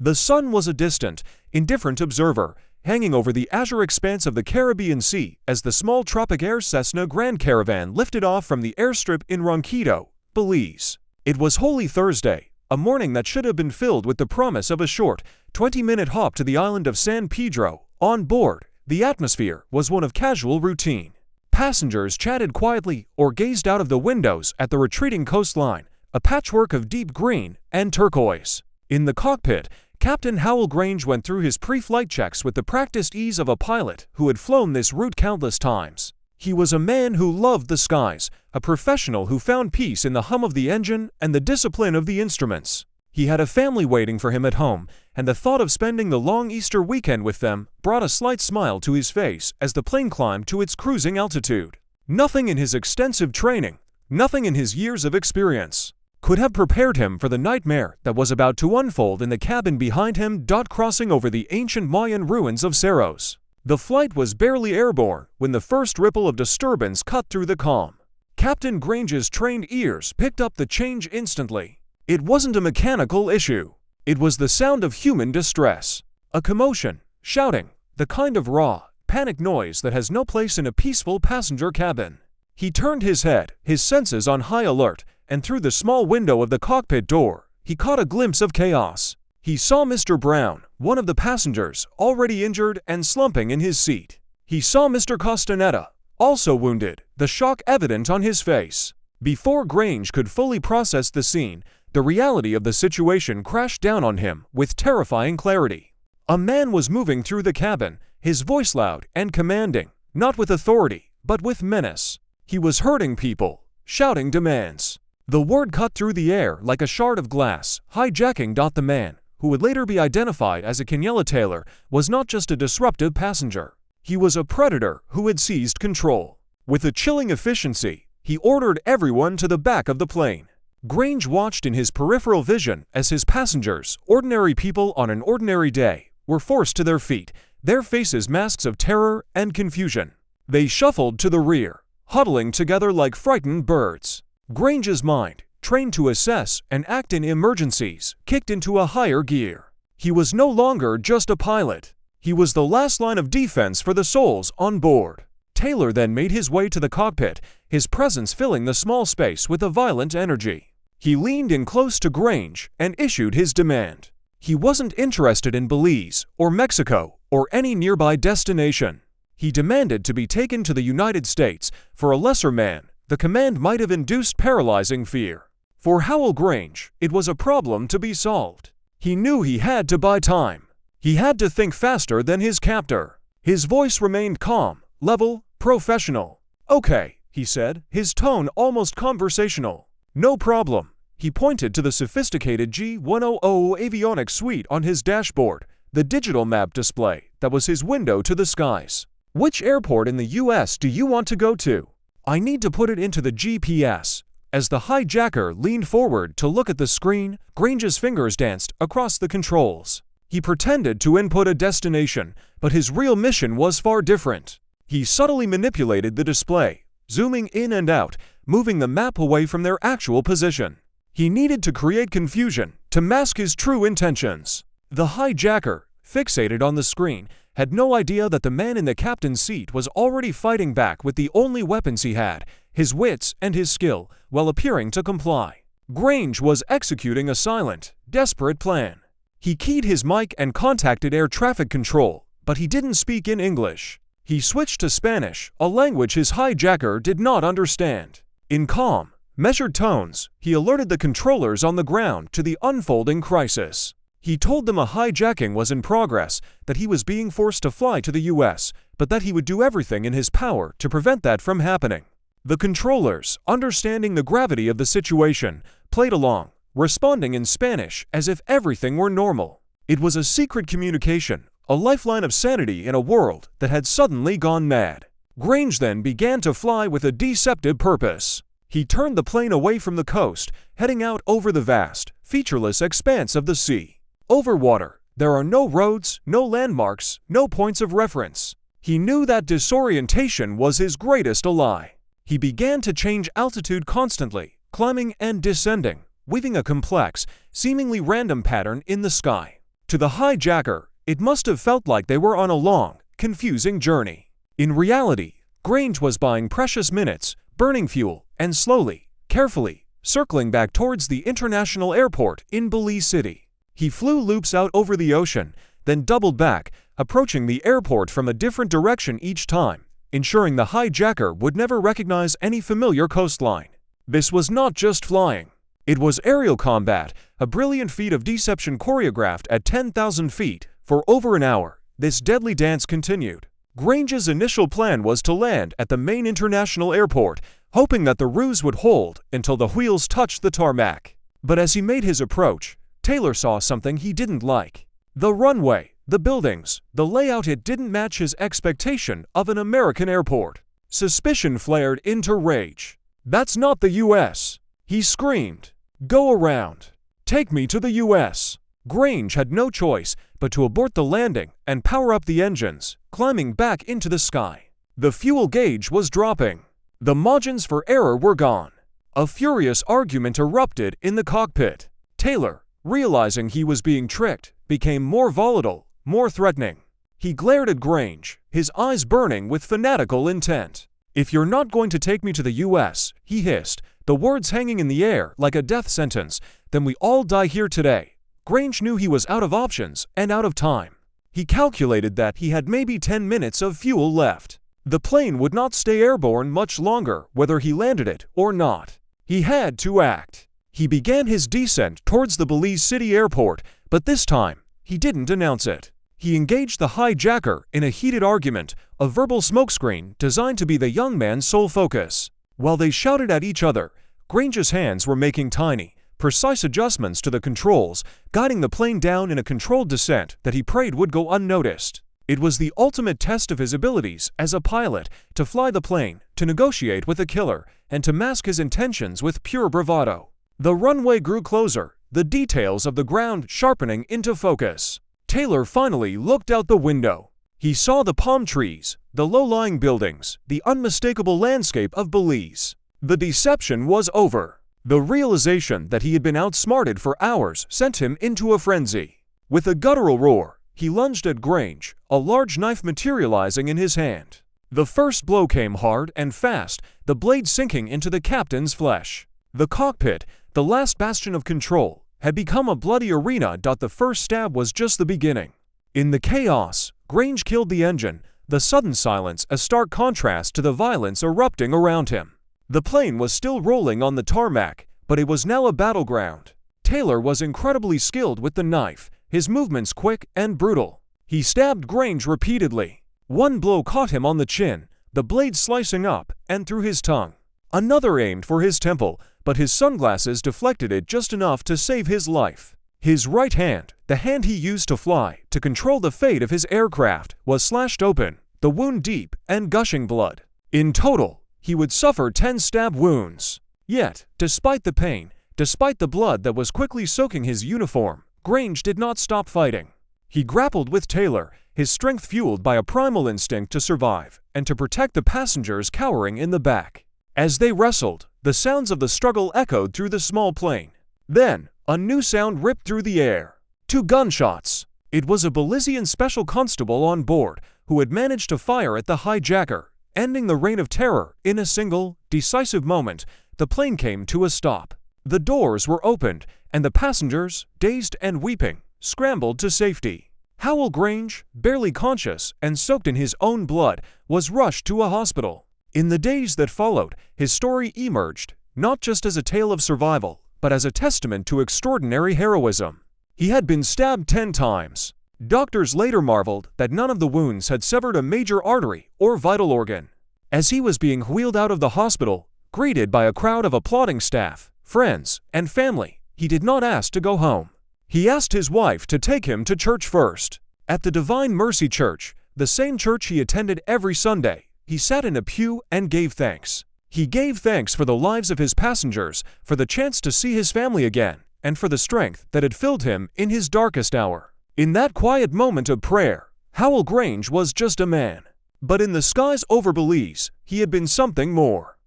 The sun was a distant, indifferent observer, hanging over the azure expanse of the Caribbean Sea as the small Tropic Air Cessna Grand Caravan lifted off from the airstrip in Ronquito, Belize. It was Holy Thursday, a morning that should have been filled with the promise of a short, 20-minute hop to the island of San Pedro. On board, the atmosphere was one of casual routine. Passengers chatted quietly or gazed out of the windows at the retreating coastline, a patchwork of deep green and turquoise. In the cockpit, Captain Howell Grange went through his pre-flight checks with the practiced ease of a pilot who had flown this route countless times. He was a man who loved the skies, a professional who found peace in the hum of the engine and the discipline of the instruments. He had a family waiting for him at home, and the thought of spending the long Easter weekend with them brought a slight smile to his face as the plane climbed to its cruising altitude. Nothing in his extensive training, nothing in his years of experience, could have prepared him for the nightmare that was about to unfold in the cabin behind him. Crossing over the ancient Mayan ruins of Cerros. The flight was barely airborne when the first ripple of disturbance cut through the calm. Captain Grange's trained ears picked up the change instantly. It wasn't a mechanical issue. It was the sound of human distress. A commotion, shouting, the kind of raw, panic noise that has no place in a peaceful passenger cabin. He turned his head, his senses on high alert, and through the small window of the cockpit door, he caught a glimpse of chaos. He saw Mr. Brown, one of the passengers, already injured and slumping in his seat. He saw Mr. Costanetta, also wounded, the shock evident on his face. Before Grange could fully process the scene, the reality of the situation crashed down on him with terrifying clarity. A man was moving through the cabin, his voice loud and commanding, not with authority, but with menace. He was hurting people, shouting demands. The word cut through the air like a shard of glass. Hijacking. The man, who would later be identified as a Kenyella Taylor, was not just a disruptive passenger. He was a predator who had seized control. With a chilling efficiency, he ordered everyone to the back of the plane. Grange watched in his peripheral vision as his passengers, ordinary people on an ordinary day, were forced to their feet, their faces masks of terror and confusion. They shuffled to the rear, huddling together like frightened birds. Grange's mind, trained to assess and act in emergencies, kicked into a higher gear. He was no longer just a pilot. He was the last line of defense for the souls on board. Taylor then made his way to the cockpit, his presence filling the small space with a violent energy. He leaned in close to Grange and issued his demand. He wasn't interested in Belize or Mexico or any nearby destination. He demanded to be taken to the United States. For a lesser man, the command might have induced paralyzing fear. For Howell Grange, it was a problem to be solved. He knew he had to buy time. He had to think faster than his captor. His voice remained calm, level, professional. "Okay," he said, his tone almost conversational. "No problem." He pointed to the sophisticated G100 avionics suite on his dashboard, the digital map display that was his window to the skies. "Which airport in the US do you want to go to? I need to put it into the GPS." As the hijacker leaned forward to look at the screen, Grange's fingers danced across the controls. He pretended to input a destination, but his real mission was far different. He subtly manipulated the display, zooming in and out, moving the map away from their actual position. He needed to create confusion, to mask his true intentions. The hijacker, fixated on the screen, had no idea that the man in the captain's seat was already fighting back with the only weapons he had, his wits and his skill, while appearing to comply. Grange was executing a silent, desperate plan. He keyed his mic and contacted air traffic control, but he didn't speak in English. He switched to Spanish, a language his hijacker did not understand. In calm, measured tones, he alerted the controllers on the ground to the unfolding crisis. He told them a hijacking was in progress, that he was being forced to fly to the US, but that he would do everything in his power to prevent that from happening. The controllers, understanding the gravity of the situation, played along, responding in Spanish as if everything were normal. It was a secret communication, a lifeline of sanity in a world that had suddenly gone mad. Grange then began to fly with a deceptive purpose. He turned the plane away from the coast, heading out over the vast, featureless expanse of the sea. Over water, there are no roads, no landmarks, no points of reference. He knew that disorientation was his greatest ally. He began to change altitude constantly, climbing and descending, weaving a complex, seemingly random pattern in the sky. To the hijacker, it must have felt like they were on a long, confusing journey. In reality, Grange was buying precious minutes, burning fuel, and slowly, carefully, circling back towards the international airport in Belize City. He flew loops out over the ocean, then doubled back, approaching the airport from a different direction each time, ensuring the hijacker would never recognize any familiar coastline. This was not just flying. It was aerial combat, a brilliant feat of deception choreographed at 10,000 feet. For over an hour, this deadly dance continued. Grange's initial plan was to land at the main international airport, hoping that the ruse would hold until the wheels touched the tarmac. But as he made his approach, Taylor saw something he didn't like. The runway, the buildings, the layout, it didn't match his expectation of an American airport. Suspicion flared into rage. "That's not the US!" he screamed. "Go around. Take me to the US." Grange had no choice but to abort the landing and power up the engines, climbing back into the sky. The fuel gauge was dropping. The margins for error were gone. A furious argument erupted in the cockpit. Taylor, realizing he was being tricked, became more volatile, more threatening. He glared at Grange, his eyes burning with fanatical intent. "If you're not going to take me to the US," he hissed, the words hanging in the air like a death sentence, "then we all die here today." Grange knew he was out of options and out of time. He calculated that he had maybe 10 minutes of fuel left. The plane would not stay airborne much longer whether he landed it or not. He had to act. He began his descent towards the Belize City airport, but this time, he didn't announce it. He engaged the hijacker in a heated argument, a verbal smokescreen designed to be the young man's sole focus. While they shouted at each other, Grange's hands were making tiny, precise adjustments to the controls, guiding the plane down in a controlled descent that he prayed would go unnoticed. It was the ultimate test of his abilities as a pilot, to fly the plane, to negotiate with a killer, and to mask his intentions with pure bravado. The runway grew closer, the details of the ground sharpening into focus. Taylor finally looked out the window. He saw the palm trees, the low-lying buildings, the unmistakable landscape of Belize. The deception was over. The realization that he had been outsmarted for hours sent him into a frenzy. With a guttural roar, he lunged at Grange, a large knife materializing in his hand. The first blow came hard and fast, the blade sinking into the captain's flesh. The cockpit, the last bastion of control, had become a bloody arena. The first stab was just the beginning. In the chaos, Grange killed the engine, the sudden silence a stark contrast to the violence erupting around him. The plane was still rolling on the tarmac, but it was now a battleground. Taylor was incredibly skilled with the knife, his movements quick and brutal. He stabbed Grange repeatedly. One blow caught him on the chin, the blade slicing up and through his tongue. Another aimed for his temple, but his sunglasses deflected it just enough to save his life. His right hand, the hand he used to fly, to control the fate of his aircraft, was slashed open, the wound deep and gushing blood. In total, he would suffer 10 stab wounds. Yet, despite the pain, despite the blood that was quickly soaking his uniform, Grange did not stop fighting. He grappled with Taylor, his strength fueled by a primal instinct to survive and to protect the passengers cowering in the back. As they wrestled, the sounds of the struggle echoed through the small plane. Then, a new sound ripped through the air. 2 gunshots. It was a Belizean special constable on board who had managed to fire at the hijacker, ending the reign of terror in a single, decisive moment. The plane came to a stop. The doors were opened, and the passengers, dazed and weeping, scrambled to safety. Howell Grange, barely conscious and soaked in his own blood, was rushed to a hospital. In the days that followed, his story emerged, not just as a tale of survival, but as a testament to extraordinary heroism. He had been stabbed 10 times. Doctors later marveled that none of the wounds had severed a major artery or vital organ. As he was being wheeled out of the hospital, greeted by a crowd of applauding staff, friends, and family, he did not ask to go home. He asked his wife to take him to church first. At the Divine Mercy Church, the same church he attended every Sunday, he sat in a pew and gave thanks. He gave thanks for the lives of his passengers, for the chance to see his family again, and for the strength that had filled him in his darkest hour. In that quiet moment of prayer, Howell Grange was just a man. But in the skies over Belize, he had been something more.